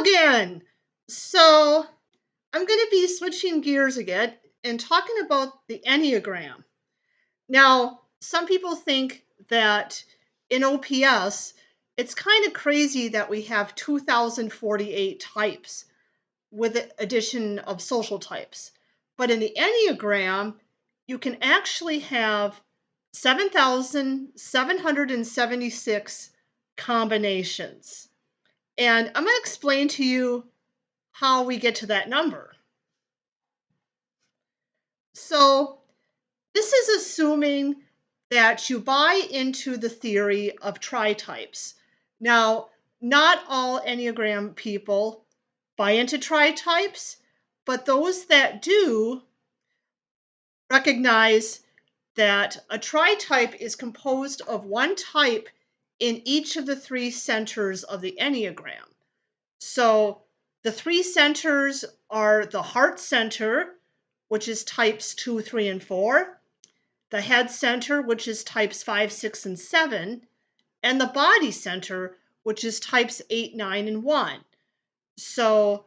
again. So I'm going to be switching gears again and talking about the Enneagram. Now, some people think that in OPS, it's kind of crazy that we have 2,048 types with the addition of social types. But in the Enneagram, you can actually have 7,776 combinations. And I'm going to explain to you how we get to that number. So this is assuming that you buy into the theory of tri-types. Now, not all Enneagram people buy into tri-types, but those that do recognize that a tri-type is composed of one type in each of the three centers of the Enneagram. So the three centers are the heart center, which is types 2, 3, and 4, the head center, which is types 5, 6, and 7, and the body center, which is types 8, 9, and 1. So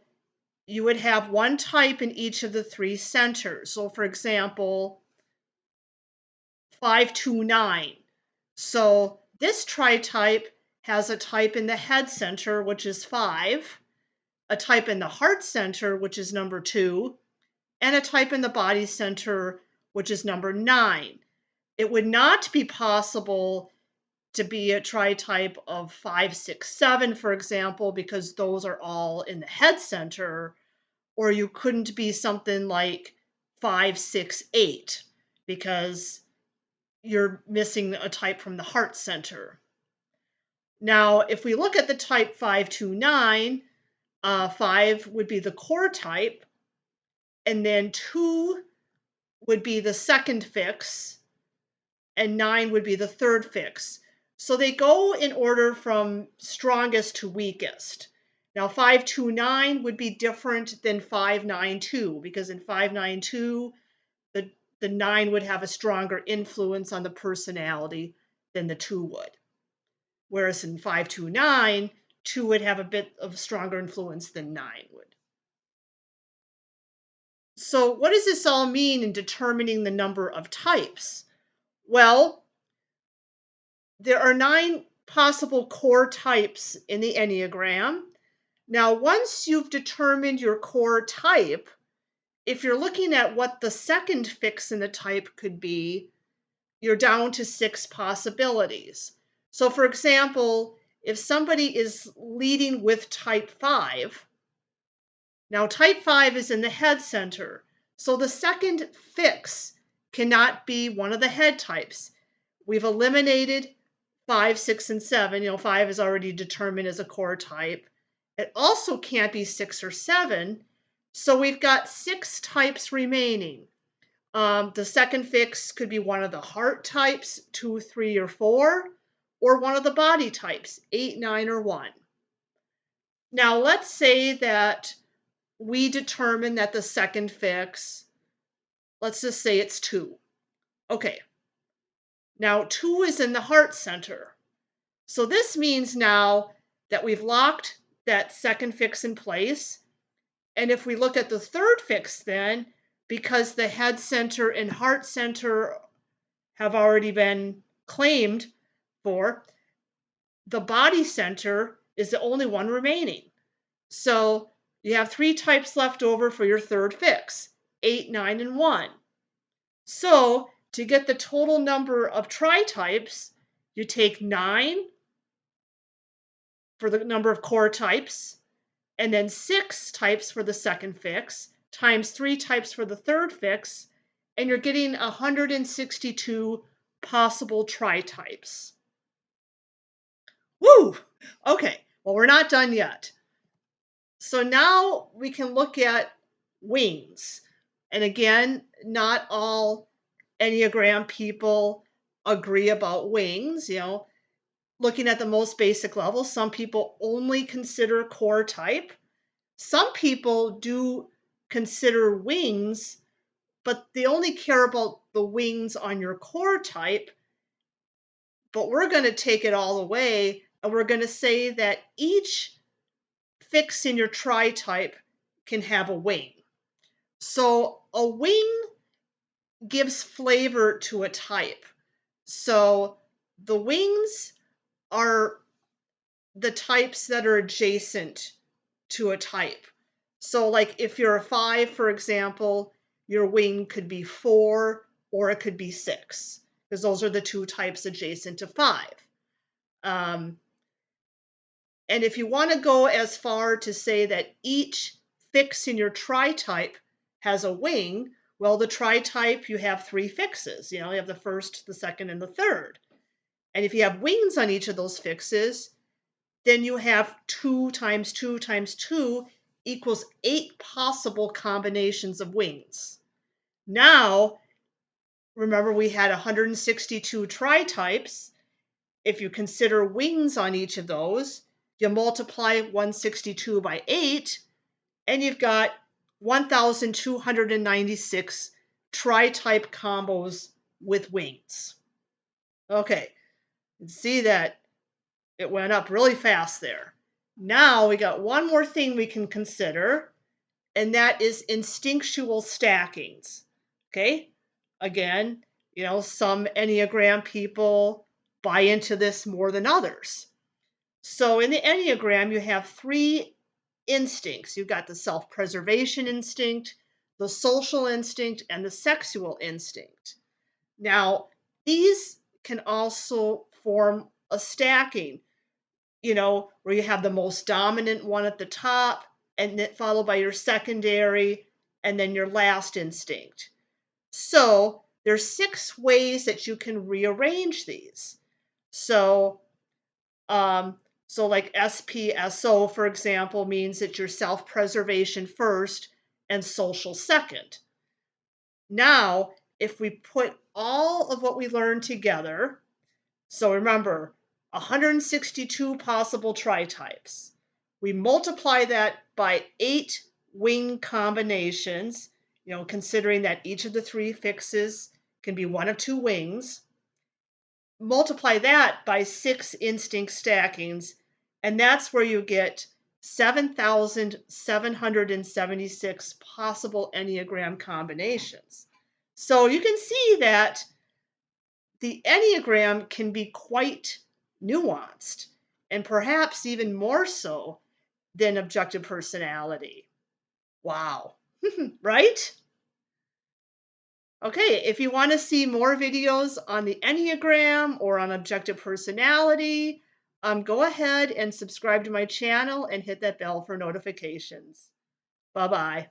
you would have one type in each of the three centers. So for example, 529. So this tri-type has a type in the head center, which is 5, a type in the heart center, which is number 2, and a type in the body center, which is number 9. It would not be possible to be a tri-type of 5, 6, 7, for example, because those are all in the head center, or you couldn't be something like 5, 6, 8, because you're missing a type from the heart center. Now, if we look at the type 529, 5 would be the core type, and then 2 would be the second fix, and 9 would be the third fix. So they go in order from strongest to weakest. Now 529 would be different than 592, because in 592, the 9 would have a stronger influence on the personality than the 2 would. Whereas in 529, 2 would have a bit of stronger influence than 9 would. So what does this all mean in determining the number of types? Well, there are 9 possible core types in the Enneagram. Now, once you've determined your core type, if you're looking at what the second fix in the type could be, you're down to 6 possibilities. So for example, if somebody is leading with type 5, now type 5 is in the head center, so the second fix cannot be one of the head types. We've eliminated 5, 6, and 7. 5 is already determined as a core type. It also can't be 6 or 7, so we've got 6 types remaining. The second fix could be one of the heart types, 2, 3, or 4, or one of the body types, 8, 9, or 1. Now let's say that we determine that the second fix, let's just say it's 2. Okay, now 2 is in the heart center. So this means now that we've locked that second fix in place. And if we look at the third fix then, because the head center and heart center have already been claimed for, the body center is the only one remaining. So you have 3 types left over for your third fix, 8, 9, and 1. So to get the total number of tri-types, you take 9 for the number of core types, and then 6 types for the second fix, times 3 types for the third fix, and you're getting 162 possible tri-types. Woo! Okay, well, we're not done yet. So now we can look at wings. And again, not all Enneagram people agree about wings. Looking at the most basic level, some people only consider core type. Some people do consider wings, but they only care about the wings on your core type. But we're going to take it all away, and we're going to say that each fix in your tri-type can have a wing. So a wing gives flavor to a type. So the wings are the types that are adjacent to a type. So like if you're a 5, for example, your wing could be 4 or it could be 6, because those are the two types adjacent to 5. Um, and if you want to go as far to say that each fix in your tri-type has a wing, well, the tri-type, you have 3 fixes. You have the first, the second, and the third. And if you have wings on each of those fixes, then you have 2 times 2 times 2 equals 8 possible combinations of wings. Now, remember we had 162 tri-types. If you consider wings on each of those, you multiply 162 by 8, and you've got 1,296 tri-type combos with wings. Okay, see that it went up really fast there. Now we got one more thing we can consider, and that is instinctual stackings. Okay, again, some Enneagram people buy into this more than others. So in the Enneagram, you have 3 instincts. You've got the self-preservation instinct, the social instinct, and the sexual instinct. Now, these can also form a stacking, where you have the most dominant one at the top, and then followed by your secondary, and then your last instinct. So there's 6 ways that you can rearrange these. So, like SPSO, for example, means that you're self-preservation first and social second. Now, if we put all of what we learned together, so remember, 162 possible tri-types. We multiply that by 8 wing combinations, considering that each of the 3 fixes can be one of 2 wings. Multiply that by 6 instinct stackings, and that's where you get 7,776 possible Enneagram combinations. So you can see that the Enneagram can be quite nuanced, and perhaps even more so than objective personality. Wow, right? Okay, if you want to see more videos on the Enneagram or on objective personality, go ahead and subscribe to my channel and hit that bell for notifications. Bye-bye.